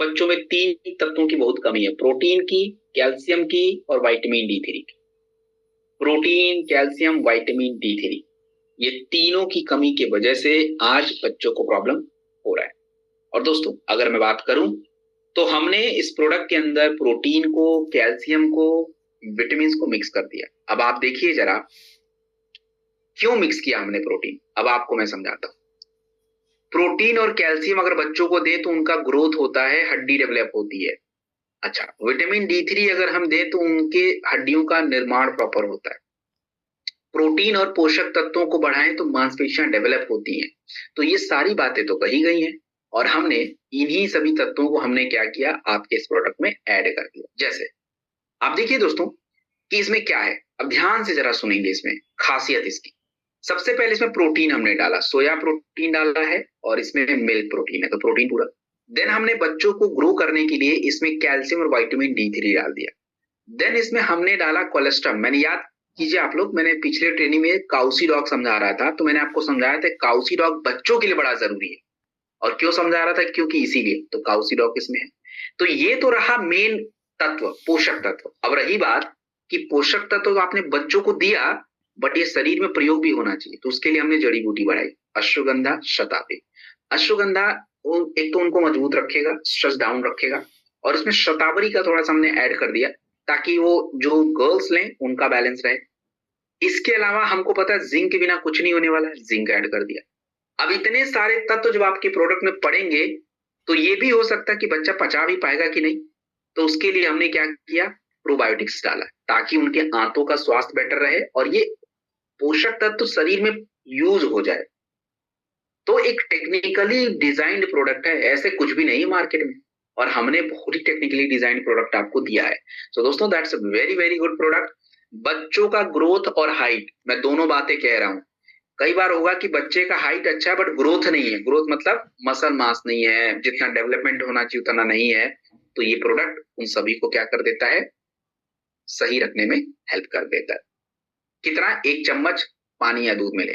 बच्चों में तीन तत्वों की बहुत कमी है, प्रोटीन की, कैल्शियम की और विटामिन डी थ्री की। Protein, calcium, vitamin D three, ये तीनों की कमी की वजह से आज बच्चों को प्रॉब्लम हो रहा है। और दोस्तों अगर मैं बात करूं तो हमने इस प्रोडक्ट के अंदर प्रोटीन को, कैल्शियम को, विटामिन को मिक्स कर दिया। अब आप देखिए जरा क्यों मिक्स किया हमने प्रोटीन, अब आपको मैं समझाता हूं। प्रोटीन और कैल्शियम अगर बच्चों को दें तो उनका ग्रोथ होता है, हड्डी डेवलप होती है। अच्छा, विटामिन डी3 अगर हम दें तो उनके हड्डियों का निर्माण प्रॉपर होता है। प्रोटीन और पोषक तत्वों को बढ़ाएं तो मांसपेशियां डेवलप होती हैं। तो ये सारी बातें तो कही गई हैं और हमने इन्हीं सभी तत्वों को हमने क्या किया, आपके इस प्रोडक्ट में ऐड कर दिया। जैसे आप देखिए दोस्तों कि इसमें क्या है, अब ध्यान से जरा सुनेंगे इसमें खासियत इसकी। सबसे पहले इसमें प्रोटीन हमने डाला, सोया प्रोटीन डाला है और इसमें मिल्क प्रोटीन है, तो प्रोटीन पूरा। देन हमने बच्चों को ग्रो करने के लिए इसमें कैल्शियम और विटामिन डी3 डाल दिया। देन इसमें हमने डाला कोलेस्ट्रॉल। मैंने याद कीजिए आप लोग, मैंने पिछले ट्रेनिंग में काउसी डॉग समझा रहा था, तो मैंने आपको समझाया था काउसी डॉग बच्चों के लिए बड़ा जरूरी है। और क्यों समझा रहा था, क्योंकि इसीलिए तो काउसी डॉग इसमें है। तो ये तो रहा मेन तत्व, पोषक तत्व। अब रही बात कि पोषक तत्व तो आपने बच्चों को दिया, बट ये शरीर में प्रयोग भी होना चाहिए, तो उसके लिए हमने जड़ी बूटी बढ़ाई, अश्वगंधा, शतावरी। अश्वगंधा एक तो उनको मजबूत रखेगा, स्ट्रेस डाउन रखेगा, और इसमें शतावरी का थोड़ा सा हमने ऐड कर दिया ताकि वो जो गर्ल्स लें उनका बैलेंस रहे। इसके अलावा हमको पता है जिंक के बिना कुछ नहीं होने वाला है, जिंक ऐड कर दिया। अब इतने सारे तत्व जब आपके प्रोडक्ट में पड़ेंगे तो ये भी हो सकता है कि बच्चा पचा भी पाएगा कि नहीं। तो उसके लिए हमने क्या किया, प्रोबायोटिक्स डाला ताकि उनके आंतों का स्वास्थ्य बेटर रहे और ये पोषक तत्व शरीर में यूज हो जाए। तो एक टेक्निकली डिजाइंड प्रोडक्ट है, ऐसे कुछ भी नहीं मार्केट में, और हमने बहुत ही टेक्निकली डिजाइंड प्रोडक्ट आपको दिया है। सो दोस्तों that's a very very good product. बच्चों का ग्रोथ और हाइट, मैं दोनों बातें कह रहा हूं। कई बार होगा कि बच्चे का हाइट अच्छा है बट ग्रोथ नहीं है, ग्रोथ मतलब मसल मास नहीं है, जितना डेवलपमेंट होना चाहिए उतना नहीं है। तो ये प्रोडक्ट उन सभी को क्या कर देता है, सही रखने में हेल्प कर देता है। कितना, 1 चम्मच पानी या दूध में ले